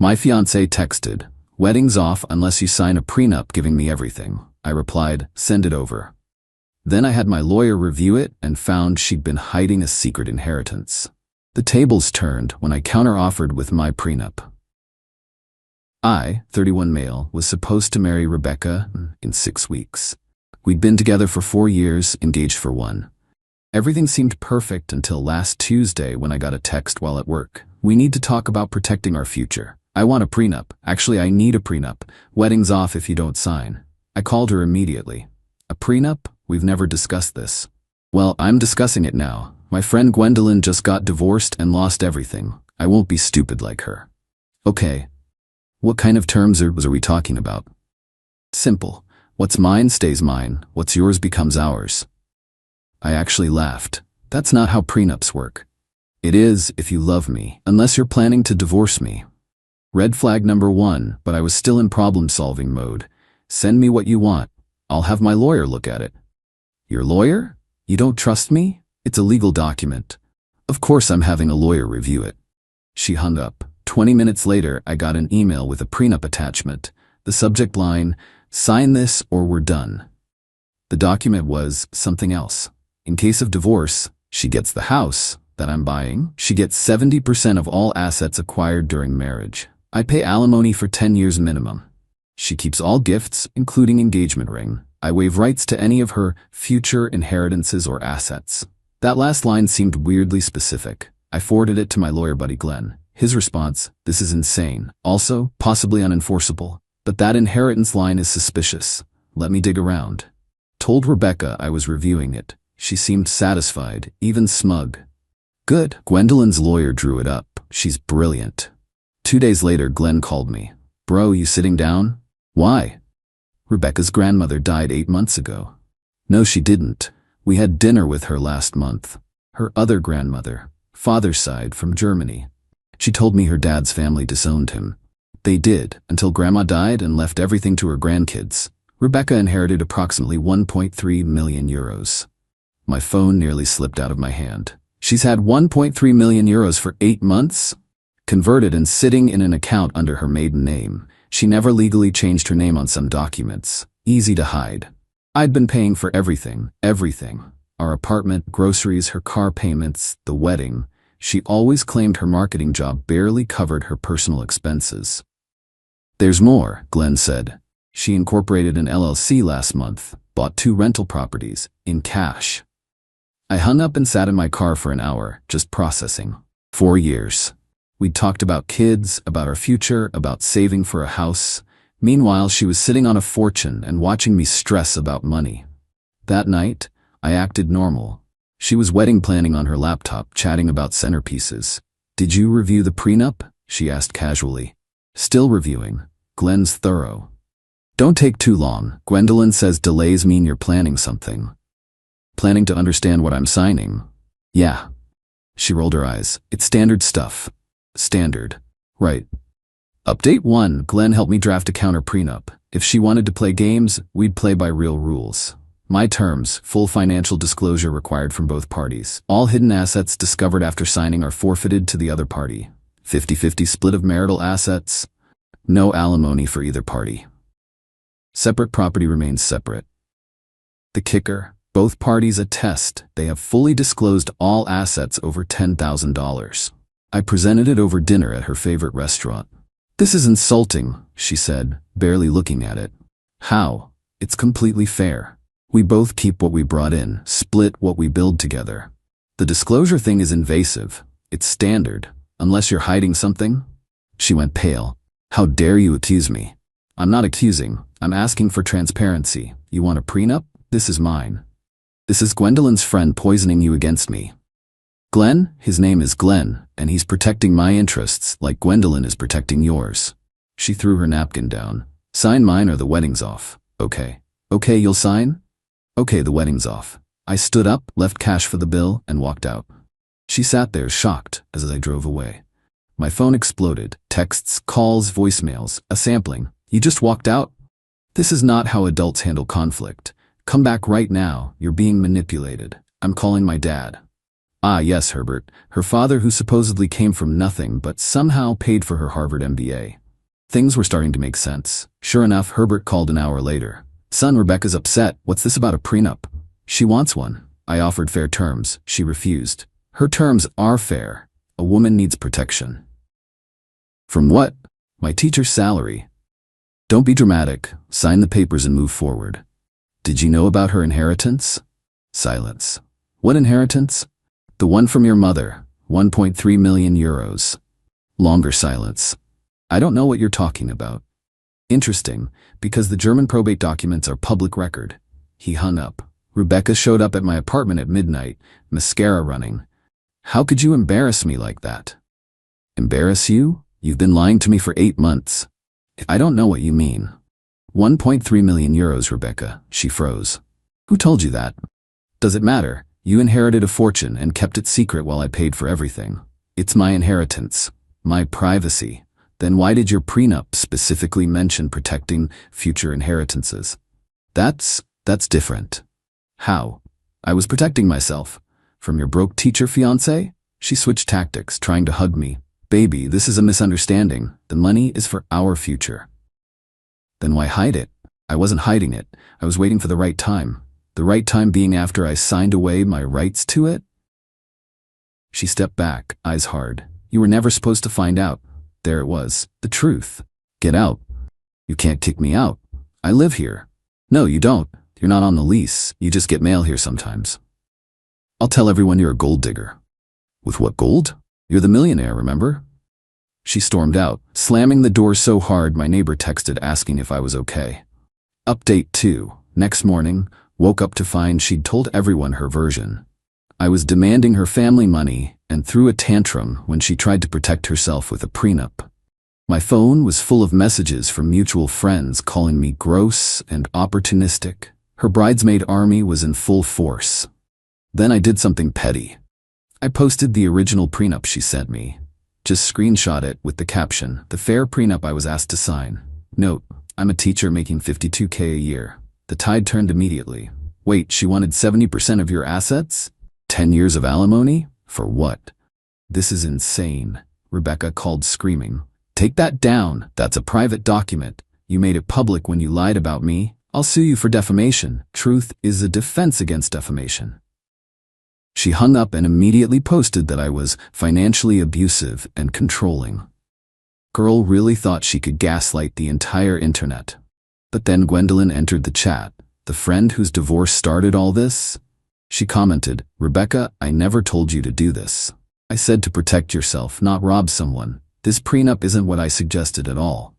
My fiancé texted, "Wedding's off unless you sign a prenup giving me everything." I replied, "Send it over." Then I had my lawyer review it and found she'd been hiding a secret inheritance. The tables turned when I counter-offered with my prenup. I, 31 male, was supposed to marry Rebecca in 6 weeks. We'd been together for 4 years, engaged for 1. Everything seemed perfect until last Tuesday when I got a text while at work. "We need to talk about protecting our future. I want a prenup. Actually, I need a prenup. Wedding's off if you don't sign." I called her immediately. "A prenup? We've never discussed this." "Well, I'm discussing it now. My friend Gwendolyn just got divorced and lost everything. I won't be stupid like her." "Okay. What kind of terms are we talking about?" "Simple. What's mine stays mine. What's yours becomes ours." I actually laughed. "That's not how prenups work." "It is if you love me, unless you're planning to divorce me." Red flag number 1, but I was still in problem-solving mode. "Send me what you want. I'll have my lawyer look at it." "Your lawyer? You don't trust me? It's a legal document." "Of course I'm having a lawyer review it." She hung up. 20 minutes later, I got an email with a prenup attachment. The subject line, "Sign this or we're done." The document was something else. In case of divorce, she gets the house that I'm buying. She gets 70% of all assets acquired during marriage. I pay alimony for 10 years minimum. She keeps all gifts, including engagement ring. I waive rights to any of her future inheritances or assets. That last line seemed weirdly specific. I forwarded it to my lawyer buddy Glenn. His response, "This is insane. Also, possibly unenforceable. But that inheritance line is suspicious. Let me dig around." Told Rebecca I was reviewing it. She seemed satisfied, even smug. "Good." Gwendolyn's lawyer drew it up. She's brilliant. 2 days later, Glenn called me. "Bro, you sitting down?" "Why?" "Rebecca's grandmother died 8 months ago." "No, she didn't. We had dinner with her last month. Her other grandmother, father's side, from Germany. She told me her dad's family disowned him. They did, until Grandma died and left everything to her grandkids. Rebecca inherited approximately 1.3 million euros. My phone nearly slipped out of my hand. She's had 1.3 million euros for 8 months? Converted and sitting in an account under her maiden name. She never legally changed her name on some documents. Easy to hide. I'd been paying for everything. Our apartment, groceries, her car payments, the wedding. She always claimed her marketing job barely covered her personal expenses. "There's more," Glenn said. "She incorporated an LLC last month, bought 2 rental properties, in cash." I hung up and sat in my car for an hour, just processing. 4 years. We'd talked about kids, about our future, about saving for a house. Meanwhile, she was sitting on a fortune and watching me stress about money. That night, I acted normal. She was wedding planning on her laptop, chatting about centerpieces. "Did you review the prenup?" she asked casually. "Still reviewing. Glenn's thorough." "Don't take too long. Gwendolyn says delays mean you're planning something." "Planning to understand what I'm signing?" "Yeah." She rolled her eyes. "It's standard stuff." "Standard. Right." Update 1. Glenn helped me draft a counter prenup. If she wanted to play games, we'd play by real rules. My terms: full financial disclosure required from both parties. All hidden assets discovered after signing are forfeited to the other party. 50-50 split of marital assets. No alimony for either party. Separate property remains separate. The kicker: both parties attest they have fully disclosed all assets over $10,000. I presented it over dinner at her favorite restaurant. "This is insulting," she said, barely looking at it. "How? It's completely fair. We both keep what we brought in, split what we build together. The disclosure thing is invasive. It's standard, unless you're hiding something." She went pale. "How dare you accuse me?" "I'm not accusing. I'm asking for transparency. You want a prenup? This is mine. This is Gwendolyn's friend poisoning you against me." "Glenn? His name is Glenn, and he's protecting my interests like Gwendolyn is protecting yours." She threw her napkin down. "Sign mine or the wedding's off." "Okay. Okay, you'll sign?" "Okay, the wedding's off." I stood up, left cash for the bill, and walked out. She sat there shocked as I drove away. My phone exploded. Texts, calls, voicemails, a sampling. "You just walked out? This is not how adults handle conflict. Come back right now. You're being manipulated. I'm calling my dad." Ah, yes, Herbert, her father who supposedly came from nothing but somehow paid for her Harvard MBA. Things were starting to make sense. Sure enough, Herbert called an hour later. Son, Rebecca's upset. What's this about a prenup? She wants one. I offered fair terms. She refused. Her terms are fair. A woman needs protection. From what? My teacher's salary. Don't be dramatic. Sign the papers and move forward. Did you know about her inheritance? Silence. What inheritance? The one from your mother. 1.3 million euros. Longer silence. I don't know what you're talking about. Interesting, because the German probate documents are public record. He hung up. Rebecca showed up at my apartment at midnight, mascara running. How could you embarrass me like that? Embarrass you? You've been lying to me for 8 months. I don't know what you mean. 1.3 million euros, Rebecca. She froze. Who told you that? Does it matter? You inherited a fortune and kept it secret while I paid for everything. It's my inheritance. My privacy. Then why did your prenup specifically mention protecting future inheritances? That's different. How? I was protecting myself. From your broke teacher, fiancé? She switched tactics, trying to hug me. Baby, this is a misunderstanding. The money is for our future. Then why hide it? I wasn't hiding it. I was waiting for the right time. The right time being after I signed away my rights to it? She stepped back, eyes hard. You were never supposed to find out. There it was, the truth. Get out. You can't kick me out. I live here. No, you don't. You're not on the lease. You just get mail here sometimes. I'll tell everyone you're a gold digger. With what gold? You're the millionaire, remember? She stormed out, slamming the door so hard my neighbor texted asking if I was okay. Update 2. Next morning, woke up to find she'd told everyone her version. I was demanding her family money and threw a tantrum when she tried to protect herself with a prenup. My phone was full of messages from mutual friends calling me gross and opportunistic. Her bridesmaid army was in full force. Then I did something petty. I posted the original prenup she sent me. Just screenshot it with the caption, the fair prenup I was asked to sign. Note, I'm a teacher making $52K a year. The tide turned immediately. Wait, she wanted 70% of your assets? 10 years of alimony? For what? This is insane. Rebecca called screaming. Take that down. That's a private document. You made it public when you lied about me. I'll sue you for defamation. Truth is a defense against defamation. She hung up and immediately posted that I was financially abusive and controlling. Girl really thought she could gaslight the entire internet. But then Gwendolyn entered the chat, the friend whose divorce started all this. She commented, Rebecca, I never told you to do this. I said to protect yourself, not rob someone. This prenup isn't what I suggested at all.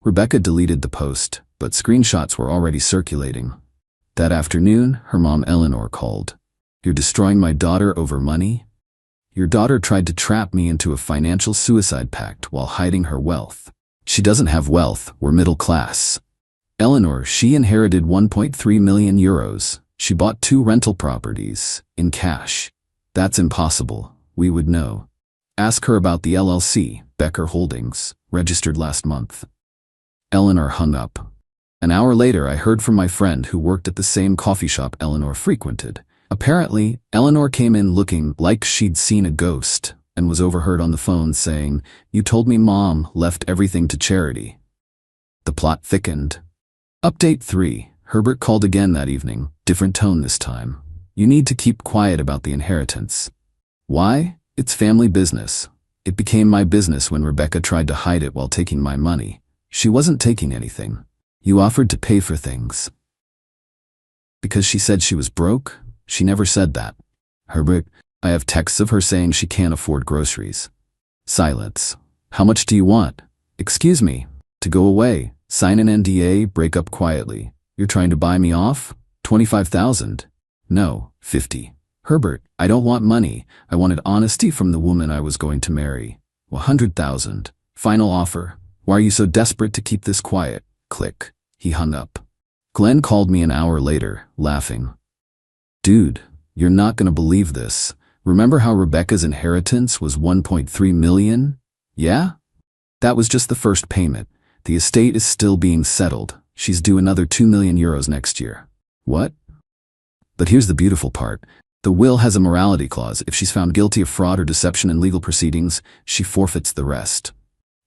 Rebecca deleted the post, but screenshots were already circulating. That afternoon, her mom Eleanor called. You're destroying my daughter over money? Your daughter tried to trap me into a financial suicide pact while hiding her wealth. She doesn't have wealth, we're middle class. Eleanor, she inherited 1.3 million euros. She bought 2 rental properties, in cash. That's impossible, we would know. Ask her about the LLC, Becker Holdings, registered last month. Eleanor hung up. An hour later, I heard from my friend who worked at the same coffee shop Eleanor frequented. Apparently, Eleanor came in looking like she'd seen a ghost and was overheard on the phone saying, You told me Mom left everything to charity. The plot thickened. Update 3. Herbert called again that evening, different tone this time. You need to keep quiet about the inheritance. Why? It's family business. It became my business when Rebecca tried to hide it while taking my money. She wasn't taking anything. You offered to pay for things. Because she said she was broke? She never said that. Herbert, I have texts of her saying she can't afford groceries. Silence. How much do you want? Excuse me. To go away. Sign an NDA, break up quietly. You're trying to buy me off? 25,000. No, 50. Herbert, I don't want money. I wanted honesty from the woman I was going to marry. 100,000. Final offer. Why are you so desperate to keep this quiet? Click. He hung up. Glenn called me an hour later, laughing. Dude, you're not gonna believe this. Remember how Rebecca's inheritance was 1.3 million? Yeah? That was just the first payment. The estate is still being settled. She's due another 2 million euros next year. What? But here's the beautiful part. The will has a morality clause. If she's found guilty of fraud or deception in legal proceedings, she forfeits the rest.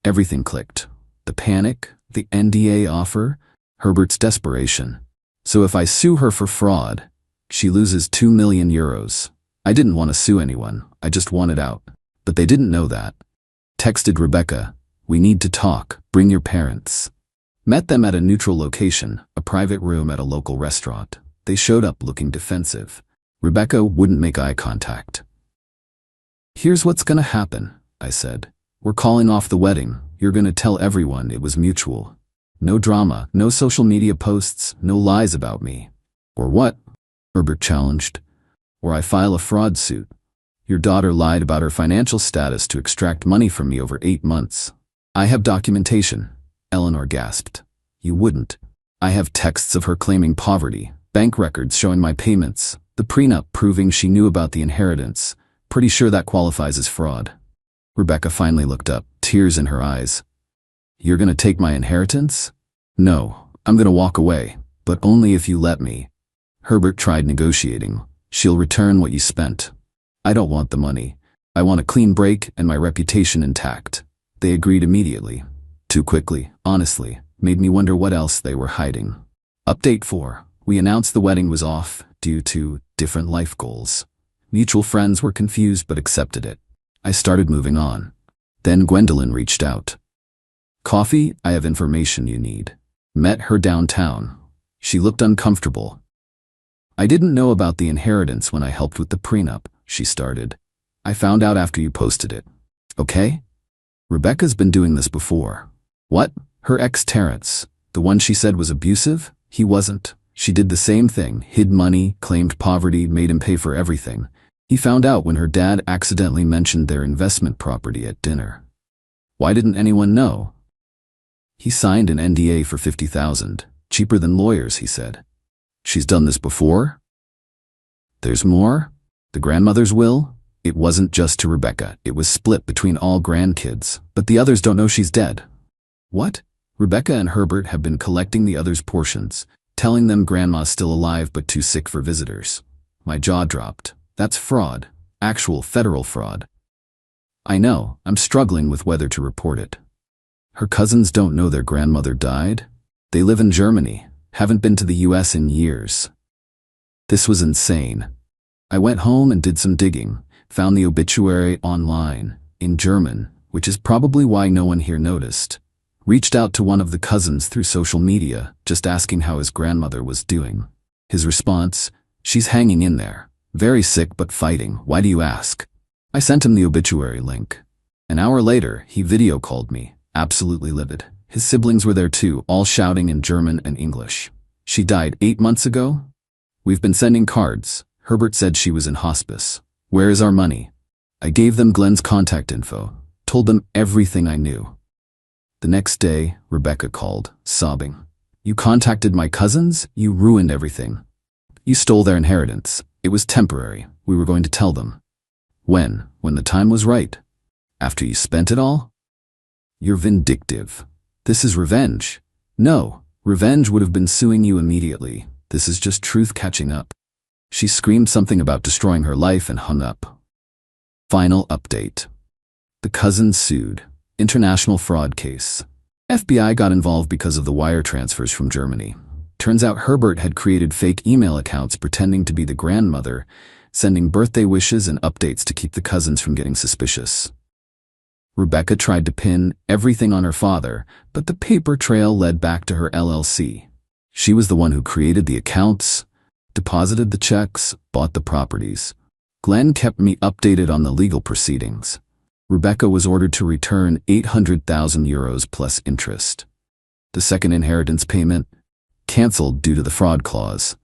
Everything clicked. The panic, the NDA offer, Herbert's desperation. So if I sue her for fraud, she loses 2 million euros. I didn't want to sue anyone, I just wanted out. But they didn't know that. Texted Rebecca, "We need to talk, bring your parents." Met them at a neutral location, a private room at a local restaurant. They showed up looking defensive. Rebecca wouldn't make eye contact. "Here's what's gonna happen," I said. "We're calling off the wedding. You're gonna tell everyone it was mutual. No drama, no social media posts, no lies about me." "Or what?" Herbert challenged. "Or I file a fraud suit. Your daughter lied about her financial status to extract money from me over 8 months. I have documentation," Eleanor gasped. "You wouldn't." "I have texts of her claiming poverty, bank records showing my payments, the prenup proving she knew about the inheritance. Pretty sure that qualifies as fraud." Rebecca finally looked up, tears in her eyes. "You're gonna take my inheritance?" "No, I'm gonna walk away, but only if you let me." Herbert tried negotiating. "She'll return what you spent." "I don't want the money. I want a clean break and my reputation intact." They agreed immediately. Too quickly, honestly, made me wonder what else they were hiding. Update 4. We announced the wedding was off due to different life goals. Mutual friends were confused but accepted it. I started moving on. Then Gwendolyn reached out. "Coffee, I have information you need." Met her downtown. She looked uncomfortable. "I didn't know about the inheritance when I helped with the prenup," she started. "I found out after you posted it." "Okay?" "Rebecca's been doing this before." "What?" "Her ex Terrence, the one she said was abusive, he wasn't. She did the same thing, hid money, claimed poverty, made him pay for everything. He found out when her dad accidentally mentioned their investment property at dinner." "Why didn't anyone know?" "He signed an NDA for 50,000, cheaper than lawyers," he said. "She's done this before?" "There's more? The grandmother's will? It wasn't just to Rebecca, it was split between all grandkids, but the others don't know she's dead." "What?" "Rebecca and Herbert have been collecting the others' portions, telling them grandma's still alive but too sick for visitors." My jaw dropped. That's fraud. Actual federal fraud. "I know, I'm struggling with whether to report it." "Her cousins don't know their grandmother died? They live in Germany, haven't been to the US in years." This was insane. I went home and did some digging, found the obituary online, in German, which is probably why no one here noticed. Reached out to one of the cousins through social media, just asking how his grandmother was doing. His response, "She's hanging in there. Very sick but fighting, why do you ask?" I sent him the obituary link. An hour later, he video called me, absolutely livid. His siblings were there too, all shouting in German and English. "She died 8 months ago? We've been sending cards. Herbert said she was in hospice. Where is our money?" I gave them Glenn's contact info, told them everything I knew. The next day, Rebecca called, sobbing. "You contacted my cousins? You ruined everything. You stole their inheritance. It was temporary. We were going to tell them." "When? When the time was right? After you spent it all?" "You're vindictive. This is revenge." "No, revenge would have been suing you immediately. This is just truth catching up." She screamed something about destroying her life and hung up. Final update. The cousins sued. International fraud case. FBI got involved because of the wire transfers from Germany. Turns out Herbert had created fake email accounts pretending to be the grandmother, sending birthday wishes and updates to keep the cousins from getting suspicious. Rebecca tried to pin everything on her father, but the paper trail led back to her LLC. She was the one who created the accounts, deposited the checks, bought the properties. Glenn kept me updated on the legal proceedings. Rebecca was ordered to return 800,000 euros plus interest. The second inheritance payment, cancelled due to the fraud clause.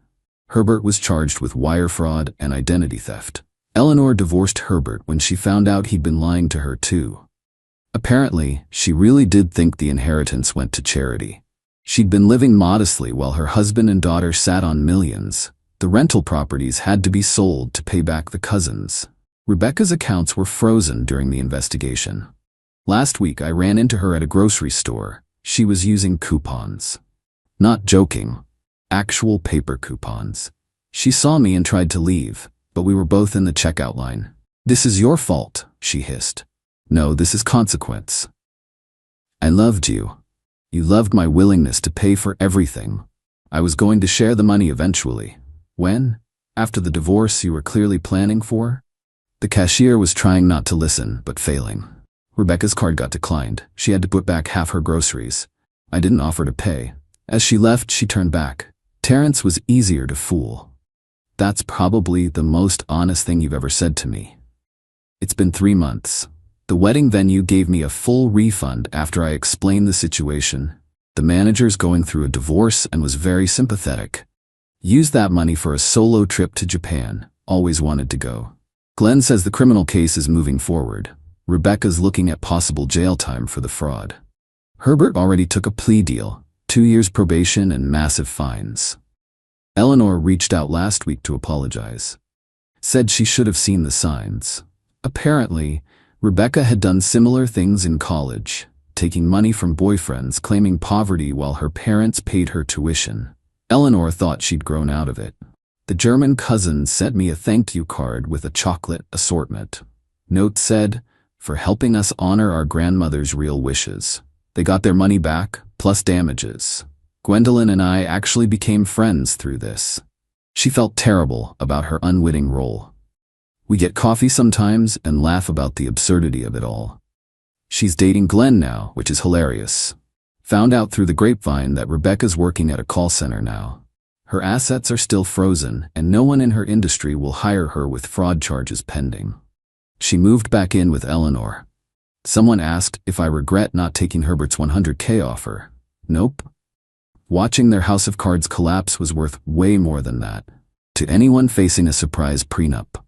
Herbert was charged with wire fraud and identity theft. Eleanor divorced Herbert when she found out he'd been lying to her too. Apparently, she really did think the inheritance went to charity. She'd been living modestly while her husband and daughter sat on millions. The rental properties had to be sold to pay back the cousins. Rebecca's accounts were frozen during the investigation. Last week I ran into her at a grocery store. She was using coupons. Not joking. Actual paper coupons. She saw me and tried to leave. but we were both in the checkout line. "This is your fault," she hissed. "No, this is consequence. I loved you. You loved my willingness to pay for everything. I was going to share the money eventually. When? After the divorce you were clearly planning for?" The cashier was trying not to listen, but failing. Rebecca's card got declined. She had to put back half her groceries. I didn't offer to pay. As she left, she turned back. Terrence was easier to fool. "That's probably the most honest thing you've ever said to me." It's been 3 months. The wedding venue gave me a full refund after I explained the situation. The manager's going through a divorce and was very sympathetic. Used that money for a solo trip to Japan. Always wanted to go. Glenn says the criminal case is moving forward. Rebecca's looking at possible jail time for the fraud. Herbert already took a plea deal, 2 years probation and massive fines. Eleanor reached out last week to apologize. Said she should have seen the signs. Apparently, Rebecca had done similar things in college, taking money from boyfriends, claiming poverty while her parents paid her tuition. Eleanor thought she'd grown out of it. The German cousin sent me a thank you card with a chocolate assortment. Note said, "For helping us honor our grandmother's real wishes." They got their money back, plus damages. Gwendolyn and I actually became friends through this. She felt terrible about her unwitting role. We get coffee sometimes and laugh about the absurdity of it all. She's dating Glenn now, which is hilarious. Found out through the grapevine that Rebecca's working at a call center now. Her assets are still frozen, and no one in her industry will hire her with fraud charges pending. She moved back in with Eleanor. Someone asked if I regret not taking Herbert's $100K offer. Nope. Watching their house of cards collapse was worth way more than that. To anyone facing a surprise prenup,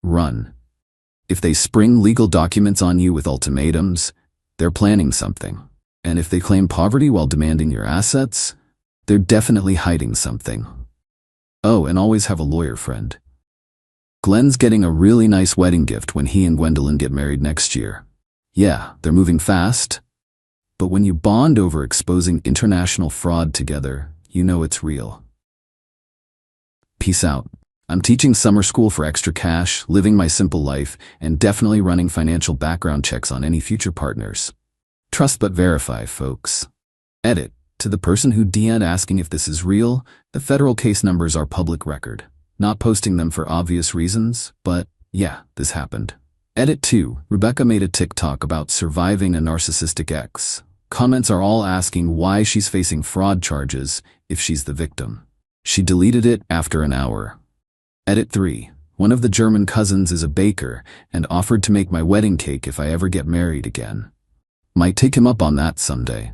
run. If they spring legal documents on you with ultimatums, they're planning something. And if they claim poverty while demanding your assets, they're definitely hiding something. Oh, and always have a lawyer friend. Glenn's getting a really nice wedding gift when he and Gwendolyn get married next year. Yeah, they're moving fast. But when you bond over exposing international fraud together, you know it's real. Peace out. I'm teaching summer school for extra cash, living my simple life, and definitely running financial background checks on any future partners. Trust but verify, folks. Edit. To the person who DM'd asking if this is real, the federal case numbers are public record. Not posting them for obvious reasons, but yeah, this happened. Edit 2. Rebecca made a TikTok about surviving a narcissistic ex. Comments are all asking why she's facing fraud charges if she's the victim. She deleted it after an hour. Edit 3. One of the German cousins is a baker and offered to make my wedding cake if I ever get married again. Might take him up on that someday.